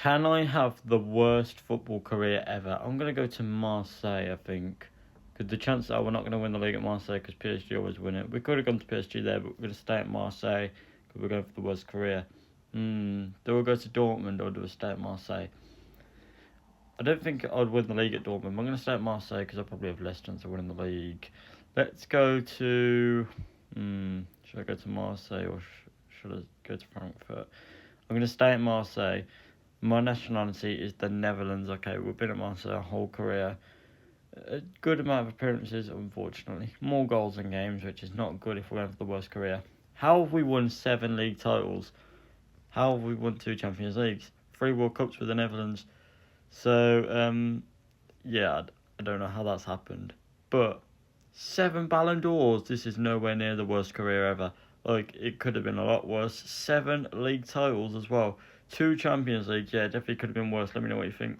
Can I have the worst football career ever? I'm going to go to Marseille, I think. Because the chances are we're not going to win the league at Marseille because PSG always win it. We could have gone to PSG there, but we're going to stay at Marseille because we're going for the worst career. Do we go to Dortmund or do we stay at Marseille? I don't think I'd win the league at Dortmund. I'm going to stay at Marseille because I probably have less chance of winning the league. Let's go to... should I go to Marseille or should I go to Frankfurt? I'm going to stay at Marseille. My nationality is the Netherlands. Okay, we've been at Marseille our whole career. A good amount of appearances, unfortunately. More goals in games, which is not good if we're going for the worst career. How have we won 7 league titles? How have we won 2 Champions Leagues? 3 World Cups with the Netherlands. So, yeah, I don't know how that's happened. But 7 Ballon d'Ors, this is nowhere near the worst career ever. Like, it could have been a lot worse. 7 league titles as well. 2 Champions Leagues, yeah, definitely could have been worse. Let me know what you think.